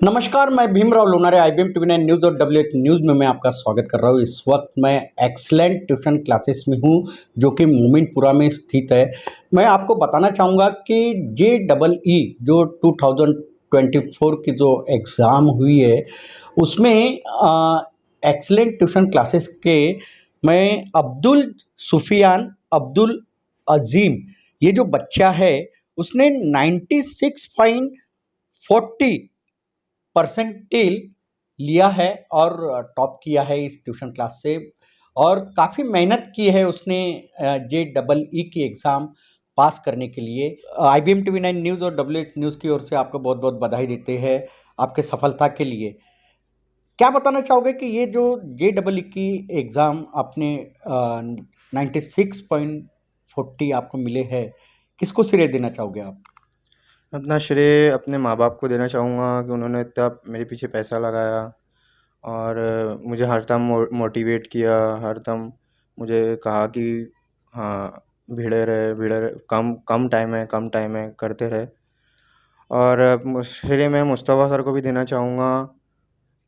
नमस्कार, मैं Bhimrao Lonare IBM TV 9 news और डब्ल्यू एच न्यूज़ में मैं आपका स्वागत कर रहा हूँ। इस वक्त मैं एक्सीलेंट ट्यूशन क्लासेस में हूँ, जो कि मोमिनपुरा में स्थित है। मैं आपको बताना चाहूँगा कि JEE जो 2024 की जो एग्ज़ाम हुई है, उसमें एक्सीलेंट ट्यूशन क्लासेस के मैं अब्दुल सुफियान अब्दुल अज़ीम, ये जो बच्चा है, उसने 96.40 परसेंटाइल लिया है और टॉप किया है इस ट्यूशन क्लास से। और काफ़ी मेहनत की है उसने JEE की एग्ज़ाम पास करने के लिए। IBM टीवी 9 न्यूज़ और WH न्यूज़ की ओर से आपको बहुत बहुत बधाई देते हैं आपके सफलता के लिए। क्या बताना चाहोगे कि ये जो JEE की एग्ज़ाम आपने 96.40 आपको मिले हैं, किसको श्रेय देना चाहोगे आप? अपना श्रेय अपने माँ-बाप को देना चाहूँगा कि उन्होंने इतना मेरे पीछे पैसा लगाया और मुझे हरदम मोटिवेट किया, हरदम मुझे कहा कि हाँ, भिड़े रहे, कम टाइम है, करते रहे। और श्रेय मैं मुस्तफ़ा सर को भी देना चाहूँगा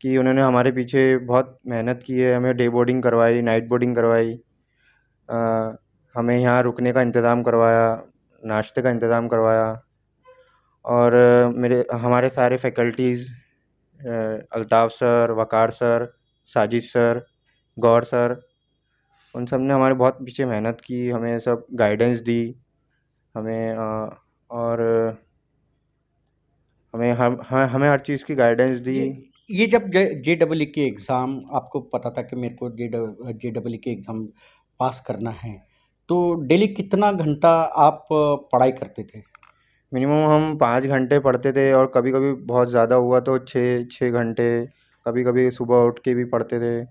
कि उन्होंने हमारे पीछे बहुत मेहनत की है, हमें डे बोर्डिंग करवाई, नाइट बोर्डिंग करवाई, हमें यहाँ रुकने का इंतज़ाम करवाया, नाश्ते का इंतज़ाम करवाया। और हमारे सारे फैकल्टीज़ अल्ताफ़ सर, वक़ार सर, साजिद सर, गौर सर, उन सब ने हमारे बहुत पीछे मेहनत की, हमें सब गाइडेंस दी, हमें और हमें हर चीज़ की गाइडेंस दी। ये जब JEE की एग्ज़ाम आपको पता था कि मेरे को JEE की एग्ज़ाम पास करना है, तो डेली कितना घंटा आप पढ़ाई करते थे? मिनिमम हम 5 घंटे पढ़ते थे और कभी-कभी बहुत ज़्यादा हुआ तो 6 घंटे, कभी-कभी सुबह उठ के भी पढ़ते थे,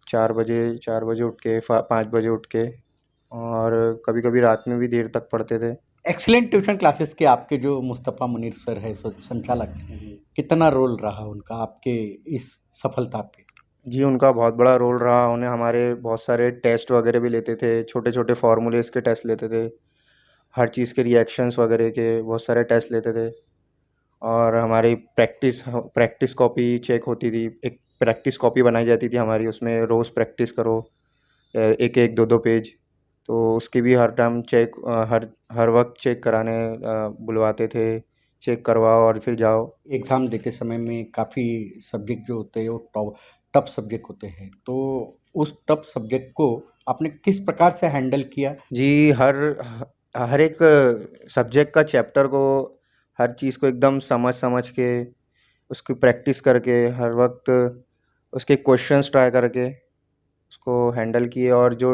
4 बजे उठ के 5 बजे उठ के, और कभी-कभी रात में भी देर तक पढ़ते थे। एक्सीलेंट ट्यूशन क्लासेस के आपके जो मुस्तफ़ा मुनीर सर है संचालक, कितना रोल रहा उनका आपके इस सफलता पे? जी, उनका बहुत बड़ा रोल रहा। उन्हें हमारे बहुत सारे टेस्ट वगैरह भी लेते थे, छोटे-छोटे फ़ॉर्मूलेज़ के टेस्ट लेते थे, हर चीज़ के रिएक्शंस वगैरह के बहुत सारे टेस्ट लेते थे। और हमारी प्रैक्टिस कॉपी चेक होती थी। एक प्रैक्टिस कॉपी बनाई जाती थी हमारी, उसमें रोज़ प्रैक्टिस करो, एक-एक, 2-2 पेज। तो उसकी भी हर टाइम हर वक़्त चेक कराने बुलवाते थे, चेक करवाओ और फिर जाओ। एग्ज़ाम देते समय में काफ़ी सब्जेक्ट जो होते हैं वो टफ सब्जेक्ट होते हैं, तो उस टफ सब्जेक्ट को आपने किस प्रकार से हैंडल किया? जी, हर एक सब्जेक्ट का चैप्टर को, हर चीज़ को एकदम समझ-समझ के, उसकी प्रैक्टिस करके, हर वक़्त उसके क्वेश्चंस ट्राई करके उसको हैंडल किए। और जो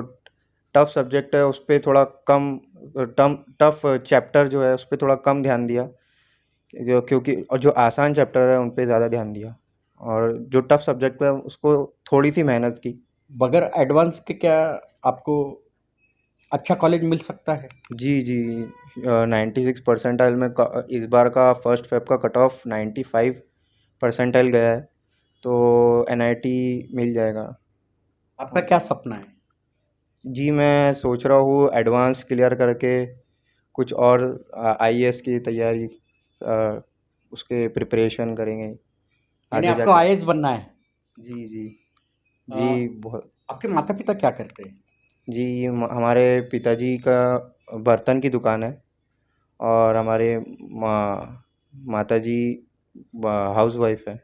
टफ़ सब्जेक्ट है उस पे थोड़ा कम, टफ़ चैप्टर जो है उस पे थोड़ा कम ध्यान दिया, क्योंकि और जो आसान चैप्टर है उन पे ज़्यादा ध्यान दिया, और जो टफ़ सब्जेक्ट है उसको थोड़ी-सी मेहनत की। बगैर एडवांस के क्या आपको अच्छा कॉलेज मिल सकता है? जी, जी। 96 परसेंटाइल में इस बार का फर्स्ट फेब का कट ऑफ 95 परसेंटाइल गया है, तो NIT मिल जाएगा। आपका क्या सपना है? जी, मैं सोच रहा हूँ एडवांस क्लियर करके कुछ और IAS की तैयारी, उसके प्रिपरेशन करेंगे यानी आगे आपको जाके। IAS बनना है। जी, जी। अ, जी, बहुत। आपके माता-पिता क्या करते हैं? जी, हमारे पिताजी का बर्तन की दुकान है, और हमारे माताजी हाउसवाइफ है।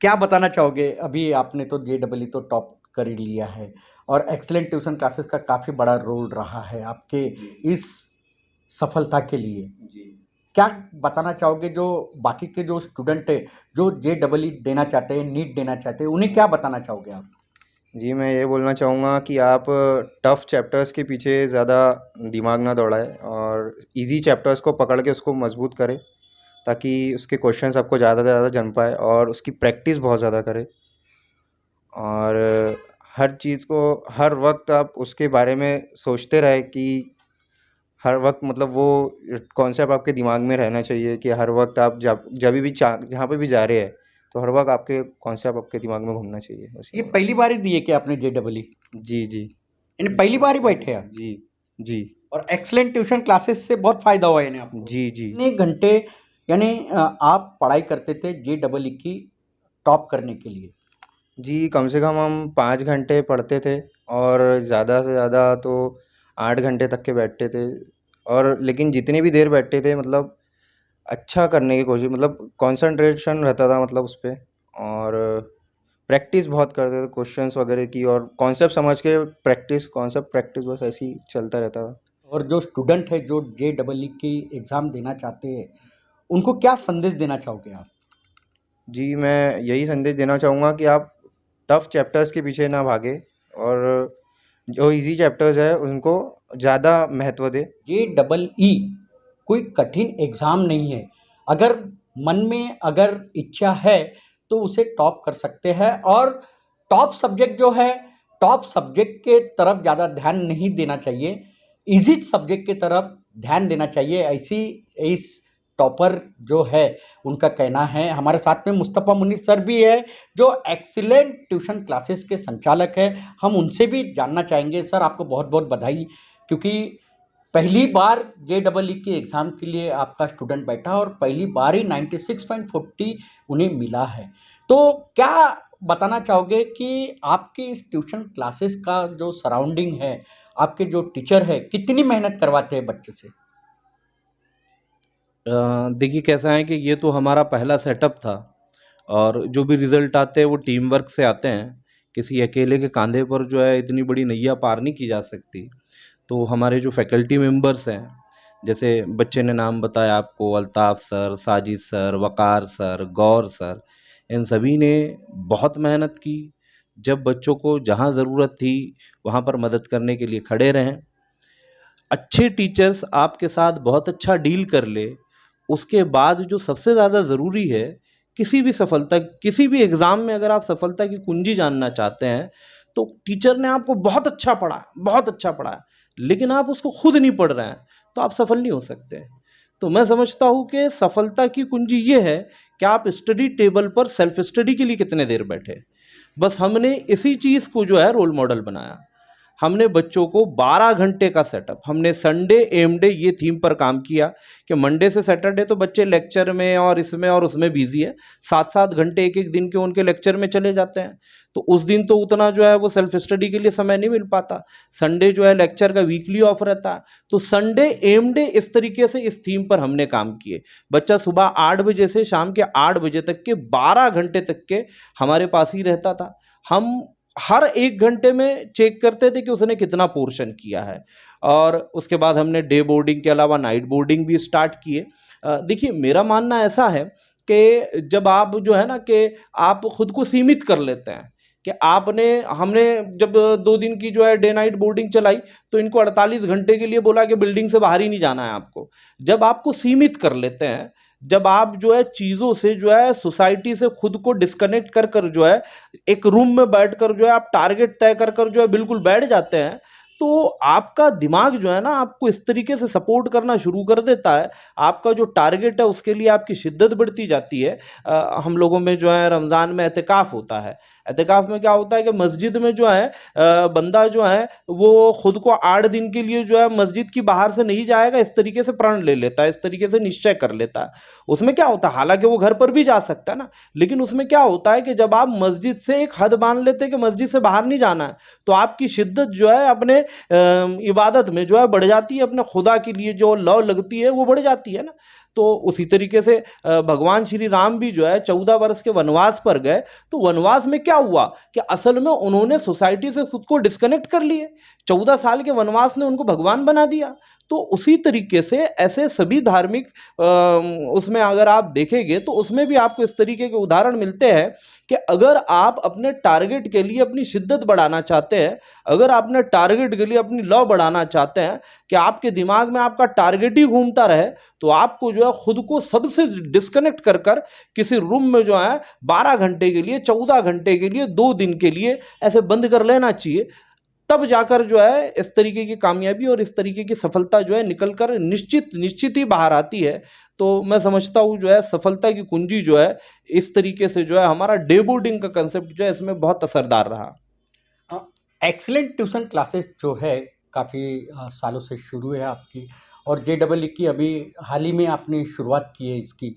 क्या बताना चाहोगे? अभी आपने तो JEE तो टॉप कर ही लिया है और एक्सीलेंट ट्यूशन क्लासेस का काफ़ी बड़ा रोल रहा है आपके इस सफलता के लिए। जी। क्या बताना चाहोगे जो बाकी के जो स्टूडेंट हैं, जो JEE देना चाहते हैं, नीट देना चाहते हैं, उन्हें क्या बताना चाहोगे आप? जी, मैं ये बोलना चाहूँगा कि आप टफ़ चैप्टर्स के पीछे ज़्यादा दिमाग ना दौड़ाएँ और ईज़ी चैप्टर्स को पकड़ के उसको मज़बूत करें, ताकि उसके क्वेश्चंस आपको ज़्यादा से ज़्यादा जम पाएँ, और उसकी प्रैक्टिस बहुत ज़्यादा करें। और हर चीज़ को हर वक़्त आप उसके बारे में सोचते रहें कि हर वक़्त, मतलब वो कॉन्सेप्ट आपके दिमाग में रहना चाहिए कि हर वक़्त आप जभी भी जहाँ पे भी जा रहे हैं, तो हर वक़्त आपके कॉन्सेप्ट आपके दिमाग में घूमना चाहिए, बस ये ये बोलना। पहली बार ही दिए क्या आपने JEE? जी, जी। यानी पहली बार ही बैठे आप? जी, जी। और एक्सीलेंट ट्यूशन क्लासेस से बहुत फ़ायदा हुआ यानी आपको। जी, जी। कितने घंटे यानी आप पढ़ाई करते थे JEE की टॉप करने के लिए। जी, कम से कम हम 5 घंटे पढ़ते थे और ज़्यादा से ज़्यादा तो 8 घंटे तक के बैठते थे। और लेकिन जितनी भी देर बैठते थे मतलब अच्छा करने की कोशिश, मतलब कंसंट्रेशन रहता था मतलब उस पे। और प्रैक्टिस बहुत करते थे क्वेश्चंस वगैरह की, और कॉन्सेप्ट समझ के प्रैक्टिस, कॉन्सेप्ट प्रैक्टिस, बस ऐसे ही चलता रहता था। और जो स्टूडेंट है जो JEE की एग्ज़ाम देना चाहते हैं, उनको क्या संदेश देना चाहोगे आप? जी, मैं यही संदेश देना चाहूँगा कि आप टफ़ चैप्टर्स के पीछे ना भागें और जो ईज़ी चैप्टर्स है उनको ज़्यादा महत्व दें। JEE कोई कठिन एग्ज़ाम नहीं है। अगर मन में अगर इच्छा है, तो उसे टॉप कर सकते हैं और टॉप सब्जेक्ट जो है, टॉप सब्जेक्ट के तरफ ज़्यादा ध्यान नहीं देना चाहिए, ईज़ी सब्जेक्ट की तरफ ध्यान देना चाहिए। ऐसी इस टॉपर जो है, उनका कहना है। हमारे साथ में मुस्तफ़ा मुनीर सर भी है, जो एक्सीलेंट ट्यूशन क्लासेस के संचालक हैं। हम उनसे भी जानना चाहेंगे। सर, आपको बहुत-बहुत बधाई, क्योंकि पहली बार JEE की एग्ज़ाम के लिए आपका स्टूडेंट बैठा और पहली बार ही 96.40 उन्हें मिला है। तो क्या बताना चाहोगे कि आपके इस ट्यूशन क्लासेस का जो सराउंडिंग है, आपके जो टीचर हैं, कितनी मेहनत करवाते हैं बच्चे से? देखिए कैसा है कि ये तो हमारा पहला सेटअप था और जो भी रिज़ल्ट आते हैं वो टीम वर्क से आते हैं। किसी अकेले के कंधे पर जो है इतनी बड़ी नैया पार नहीं की जा सकती। तो हमारे जो फैकल्टी मेंबर्स हैं, जैसे बच्चे ने नाम बताया आपको, अल्ताफ़ सर, साजिद सर, वक़ार सर, गौर सर, इन सभी ने बहुत मेहनत की। जब बच्चों को जहाँ ज़रूरत थी वहाँ पर मदद करने के लिए खड़े रहें। अच्छे टीचर्स आपके साथ बहुत अच्छा डील कर ले, उसके बाद जो सबसे ज़्यादा ज़रूरी है, किसी भी एग्ज़ाम में अगर आप सफलता की कुंजी जानना चाहते हैं, तो टीचर ने आपको बहुत अच्छा पढ़ाया, लेकिन आप उसको खुद नहीं पढ़ रहे हैं, तो आप सफल नहीं हो सकते। तो मैं समझता हूँ कि सफलता की कुंजी ये है कि आप स्टडी टेबल पर सेल्फ स्टडी के लिए कितने देर बैठे। बस हमने इसी चीज़ को जो है रोल मॉडल बनाया। हमने बच्चों को 12 घंटे का सेटअप, हमने संडे एम डे ये थीम पर काम किया कि मंडे से सैटरडे तो बच्चे लेक्चर में और इसमें और उसमें बिजी है, 7-7 घंटे एक एक दिन के उनके लेक्चर में चले जाते हैं। तो उस दिन तो उतना जो है वो सेल्फ स्टडी के लिए समय नहीं मिल पाता। संडे जो है लेक्चर का वीकली ऑफ रहता है, तो संडे एम डे इस तरीके से इस थीम पर हमने काम किए। बच्चा सुबह 8 बजे से शाम के 8 बजे तक के 12 घंटे तक के हमारे पास ही रहता था। हम हर 1 घंटे में चेक करते थे कि उसने कितना पोर्शन किया है। और उसके बाद हमने डे बोर्डिंग के अलावा नाइट बोर्डिंग भी स्टार्ट किए। देखिए मेरा मानना ऐसा है कि जब आप जो है ना कि आप खुद को सीमित कर लेते हैं कि हमने जब 2 दिन की जो है डे नाइट बोर्डिंग चलाई, तो इनको 48 घंटे के लिए बोला कि बिल्डिंग से बाहर ही नहीं जाना है आपको। जब आपको सीमित कर लेते हैं, जब आप जो है चीज़ों से जो है सोसाइटी से खुद को डिस्कनेक्ट कर कर जो है एक रूम में बैठकर जो है आप टारगेट तय कर कर जो है बिल्कुल बैठ जाते हैं, तो आपका दिमाग जो है ना आपको इस तरीके से सपोर्ट करना शुरू कर देता है। आपका जो टारगेट है उसके लिए आपकी शिद्दत बढ़ती जाती है। हम लोगों में जो है रमज़ान में एतिकाफ़ होता है। एतिकाफ़ में क्या होता है कि मस्जिद में जो है बंदा जो है वो खुद को 8 दिन के लिए जो है मस्जिद की बाहर से नहीं जाएगा, इस तरीके से प्रण ले लेता है, इस तरीके से निश्चय कर लेता है। उसमें क्या होता है, हालांकि वो घर पर भी जा सकता है ना, लेकिन उसमें क्या होता है कि जब आप मस्जिद से एक हद मान लेते हैं कि मस्जिद से बाहर नहीं जाना है, तो आपकी शिद्दत जो है अपने इबादत में जो है बढ़ जाती है, अपने खुदा के लिए जो लौ लगती है वो बढ़ जाती है ना। तो उसी तरीके से भगवान श्री राम भी जो है 14 वर्ष के वनवास पर गए, तो वनवास में क्या हुआ कि असल में उन्होंने सोसाइटी से खुद को डिस्कनेक्ट कर लिए। 14 साल के वनवास ने उनको भगवान बना दिया। तो उसी तरीके से ऐसे सभी धार्मिक उसमें अगर आप देखेंगे तो उसमें भी आपको इस तरीके के उदाहरण मिलते हैं कि अगर आप अपने टारगेट के लिए अपनी शिद्दत बढ़ाना चाहते हैं, अगर आपने टारगेट के लिए अपनी लौ बढ़ाना चाहते हैं कि आपके दिमाग में आपका टारगेट ही घूमता रहे, तो आपको जो है खुद को सबसे डिस्कनेक्ट कर कर किसी रूम में जो है 12 घंटे के लिए, 14 घंटे के लिए, 2 दिन के लिए ऐसे बंद कर लेना चाहिए। तब जाकर जो है इस तरीके की कामयाबी और इस तरीके की सफलता जो है निकल कर निश्चित निश्चित ही बाहर आती है। तो मैं समझता हूँ जो है सफलता की कुंजी जो है इस तरीके से जो है हमारा डे बोर्डिंग का कंसेप्ट जो है इसमें बहुत असरदार रहा। एक्सीलेंट ट्यूशन क्लासेस जो है काफ़ी सालों से शुरू है आपकी, और JEE की अभी हाल ही में आपने शुरुआत की है इसकी।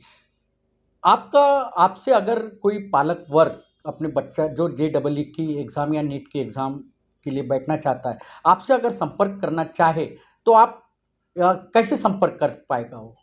आपका आपसे अगर कोई पालक वर्ग अपने बच्चा जो JEE की एग्ज़ाम या नीट की एग्ज़ाम के लिए बैठना चाहता है, आपसे अगर संपर्क करना चाहे, तो आप कैसे संपर्क कर पाएगा वो?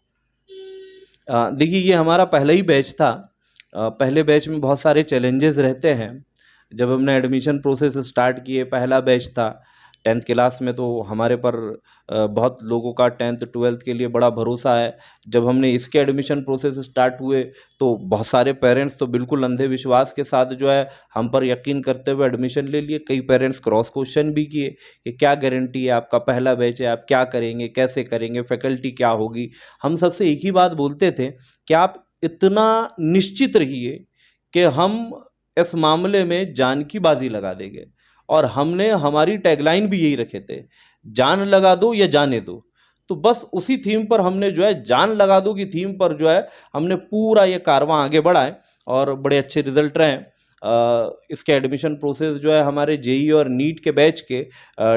देखिए ये हमारा पहला ही बैच था। पहले बैच में बहुत सारे चैलेंजेस रहते हैं। जब हमने एडमिशन प्रोसेस स्टार्ट किए, पहला बैच था 10th क्लास में, तो हमारे पर बहुत लोगों का 10th 12th के लिए बड़ा भरोसा है। जब हमने इसके एडमिशन प्रोसेस स्टार्ट हुए तो बहुत सारे पेरेंट्स तो बिल्कुल अंधे विश्वास के साथ जो है हम पर यकीन करते हुए एडमिशन ले लिए। कई पेरेंट्स क्रॉस क्वेश्चन भी किए कि क्या गारंटी है, आपका पहला बैच है, आप क्या करेंगे, कैसे करेंगे, फैकल्टी क्या होगी। हम सबसे एक ही बात बोलते थे कि आप इतना निश्चित रहिए कि हम इस मामले में जान की बाजी लगा देंगे। और हमने हमारी टैगलाइन भी यही रखे थे, जान लगा दो या जाने दो। तो बस उसी थीम पर हमने जो है जान लगा दो की थीम पर जो है हमने पूरा ये कारवां आगे बढ़ाए और बड़े अच्छे रिजल्ट रहे। इसके एडमिशन प्रोसेस जो है हमारे जेई और नीट के बैच के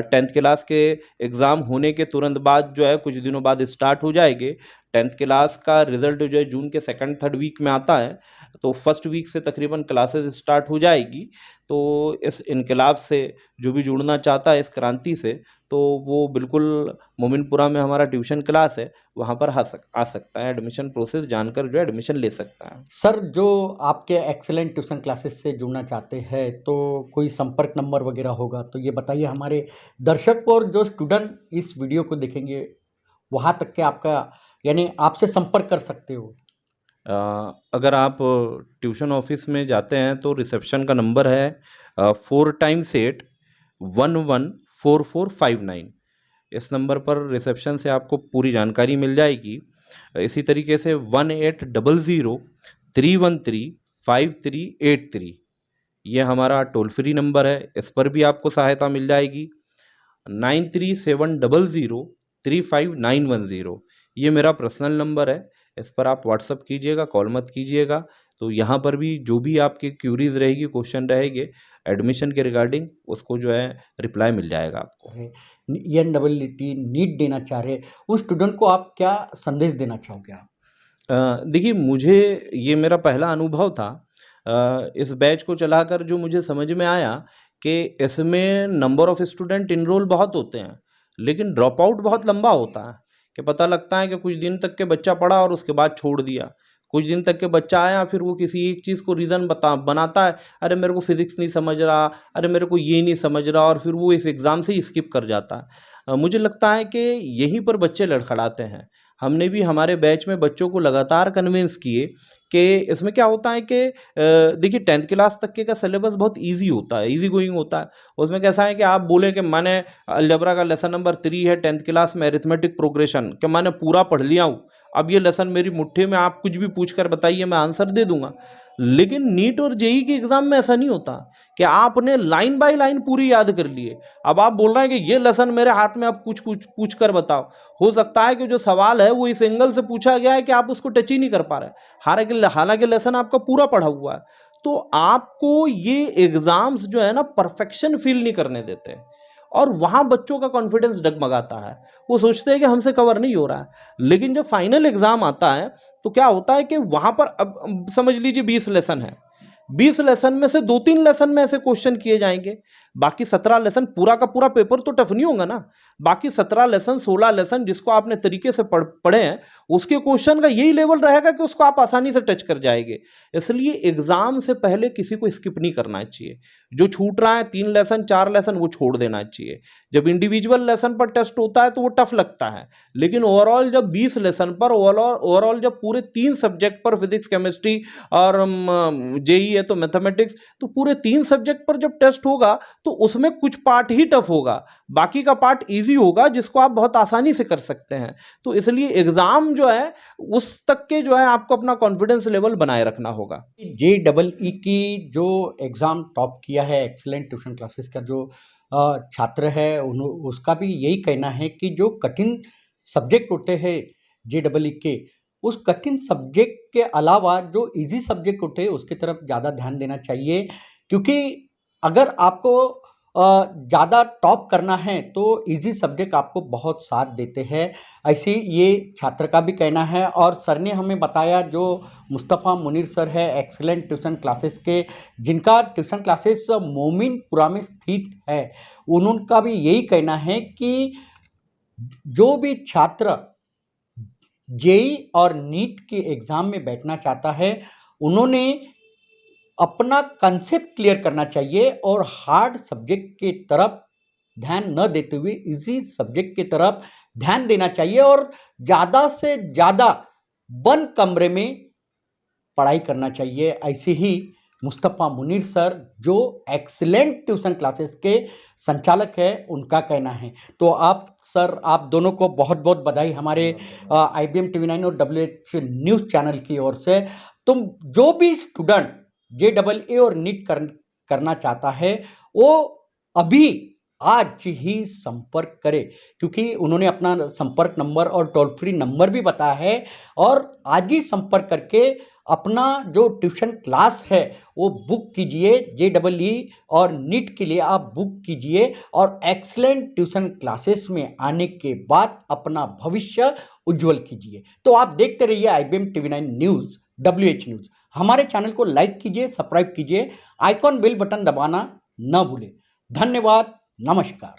10th क्लास के एग्ज़ाम होने के तुरंत बाद जो है कुछ दिनों बाद स्टार्ट हो जाएंगे। 10th क्लास का रिजल्ट जो है जून के 2nd 3rd वीक में आता है, तो फर्स्ट वीक से तकरीबन क्लासेस स्टार्ट हो जाएगी। तो इस इनकलाब से जो भी जुड़ना चाहता है इस क्रांति से, तो वो बिल्कुल मोमिनपुरा में हमारा ट्यूशन क्लास है, वहाँ पर आ सकता है, एडमिशन प्रोसेस जानकर जो है एडमिशन ले सकता है। सर, जो आपके एक्सेलेंट ट्यूशन क्लासेस से जुड़ना चाहते हैं, तो कोई संपर्क नंबर वगैरह होगा, तो ये बताइए हमारे दर्शक को, और जो स्टूडेंट इस वीडियो को देखेंगे, वहाँ तक के आपका यानी आपसे संपर्क कर सकते हो। अगर आप ट्यूशन ऑफिस में जाते हैं तो रिसेप्शन का नंबर है 4x8 114459। इस नंबर पर रिसेप्शन से आपको पूरी जानकारी मिल जाएगी। इसी तरीके से 1800 313 5383 ये हमारा टोल फ्री नंबर है, इस पर भी आपको सहायता मिल जाएगी। 9370035910 ये मेरा पर्सनल नंबर है, इस पर आप व्हाट्सअप कीजिएगा, कॉल मत कीजिएगा। तो यहाँ पर भी जो भी आपकी क्यूरीज रहेगी, क्वेश्चन रहेंगे एडमिशन के रिगार्डिंग, उसको जो है रिप्लाई मिल जाएगा आपको। NEET नीट देना चाह रहे उन स्टूडेंट को आप क्या संदेश देना चाहोगे आप? देखिए मुझे ये मेरा पहला अनुभव था। इस बैच को चलाकर जो मुझे समझ में आया कि इसमें नंबर ऑफ़ स्टूडेंट इनरोल बहुत होते हैं, लेकिन ड्रॉप आउट बहुत लंबा होता है। कि पता लगता है कि कुछ दिन तक के बच्चा पढ़ा और उसके बाद छोड़ दिया। कुछ दिन तक के बच्चा आया, फिर वो किसी एक चीज़ को रीज़न बनाता है, अरे मेरे को फिज़िक्स नहीं समझ रहा, अरे मेरे को ये नहीं समझ रहा, और फिर वो इस एग्ज़ाम से ही स्किप कर जाता है। मुझे लगता है कि यहीं पर बच्चे लड़खड़ाते हैं। हमने भी हमारे बैच में बच्चों को लगातार कन्विंस किए कि इसमें क्या होता है कि देखिए 10th क्लास तक के का सिलेबस बहुत ईज़ी होता है, ईज़ी गोइंग होता है। उसमें कैसा है कि आप बोलें कि मैंने अलजेब्रा का लेसन नंबर 3 है 10th क्लास में, अरिथमेटिक प्रोग्रेशन, कि मैंने पूरा पढ़ लिया हूँ। अब ये लेसन मेरी मुट्ठी में, आप कुछ भी पूछ कर बताइए, मैं आंसर दे दूंगा। लेकिन नीट और जेई के एग्जाम में ऐसा नहीं होता कि आपने लाइन बाय लाइन पूरी याद कर लिए। अब आप बोल रहे हैं कि ये लेसन मेरे हाथ में, अब कुछ कुछ पूछ कर बताओ। हो सकता है कि जो सवाल है वो इस एंगल से पूछा गया है कि आप उसको टच ही नहीं कर पा रहे, हालांकि लेसन आपका पूरा पढ़ा हुआ है। तो आपको ये एग्जाम्स जो है ना परफेक्शन फील नहीं करने देते, और वहाँ बच्चों का कॉन्फिडेंस डगमगाता है। वो सोचते हैं कि हमसे कवर नहीं हो रहा है। लेकिन जब फाइनल एग्जाम आता है तो क्या होता है कि वहाँ पर अब समझ लीजिए 20 लेसन है, 20 लेसन में से 2-3 लेसन में ऐसे क्वेश्चन किए जाएंगे। बाकी 17 लेसन, पूरा का पूरा पेपर तो टफ नहीं होगा ना। बाकी 17 लेसन, 16 लेसन जिसको आपने तरीके से पढ़े हैं, उसके क्वेश्चन का यही लेवल रहेगा कि उसको आप आसानी से टच कर जाएंगे। इसलिए एग्जाम से पहले किसी को स्किप नहीं करना चाहिए। जो छूट रहा है 3 लेसन 4 लेसन, वो छोड़ देना चाहिए। जब इंडिविजुअल लेसन पर टेस्ट होता है तो वो टफ लगता है, लेकिन ओवरऑल जब 20 लेसन पर, ओवरऑल जब पूरे 3 सब्जेक्ट पर, फिजिक्स, केमिस्ट्री और जेई है तो मैथमेटिक्स, तो पूरे 3 सब्जेक्ट पर जब टेस्ट होगा तो उसमें कुछ पार्ट ही टफ होगा, बाकी का पार्ट इजी होगा जिसको आप बहुत आसानी से कर सकते हैं। तो इसलिए एग्जाम जो है उस तक के जो है आपको अपना कॉन्फिडेंस लेवल बनाए रखना होगा। JEE की जो एग्ज़ाम टॉप किया है, एक्सेलेंट ट्यूशन क्लासेस का जो छात्र है, उसका भी यही कहना है कि जो कठिन सब्जेक्ट होते हैं JEE के, उस कठिन सब्जेक्ट के अलावा जो इजी सब्जेक्ट होते हैं उसकी तरफ ज़्यादा ध्यान देना चाहिए। क्योंकि अगर आपको ज़्यादा टॉप करना है तो इजी सब्जेक्ट आपको बहुत साथ देते हैं, ऐसे ये छात्र का भी कहना है। और सर ने हमें बताया, जो मुस्तफ़ा मुनीर सर है एक्सीलेंट ट्यूशन क्लासेस के, जिनका ट्यूशन क्लासेस मोमिनपुरा में स्थित है, उनका भी यही कहना है कि जो भी छात्र जेई और नीट के एग्ज़ाम में बैठना चाहता है, उन्होंने अपना कंसेप्ट क्लियर करना चाहिए और हार्ड सब्जेक्ट की तरफ ध्यान न देते हुए इजी सब्जेक्ट की तरफ ध्यान देना चाहिए और ज़्यादा से ज़्यादा बंद कमरे में पढ़ाई करना चाहिए। ऐसे ही मुस्तफ़ा मुनीर सर, जो एक्सीलेंट ट्यूशन क्लासेस के संचालक हैं, उनका कहना है। तो आप सर, आप दोनों को बहुत बहुत बधाई हमारे IBM TV9 और WH न्यूज़ चैनल की ओर से। तुम जो भी स्टूडेंट JEE और नीट करना चाहता है, वो अभी आज ही संपर्क करे, क्योंकि उन्होंने अपना संपर्क नंबर और टोल फ्री नंबर भी बताया है। और आज ही संपर्क करके अपना जो ट्यूशन क्लास है वो बुक कीजिए। JEE और नीट के लिए आप बुक कीजिए और एक्सीलेंट ट्यूशन क्लासेस में आने के बाद अपना भविष्य उज्जवल कीजिए। तो आप देखते रहिए IBM TV9 news, WH news. हमारे चैनल को लाइक कीजिए, सब्सक्राइब कीजिए, आइकॉन बेल बटन दबाना न भूलें। धन्यवाद, नमस्कार।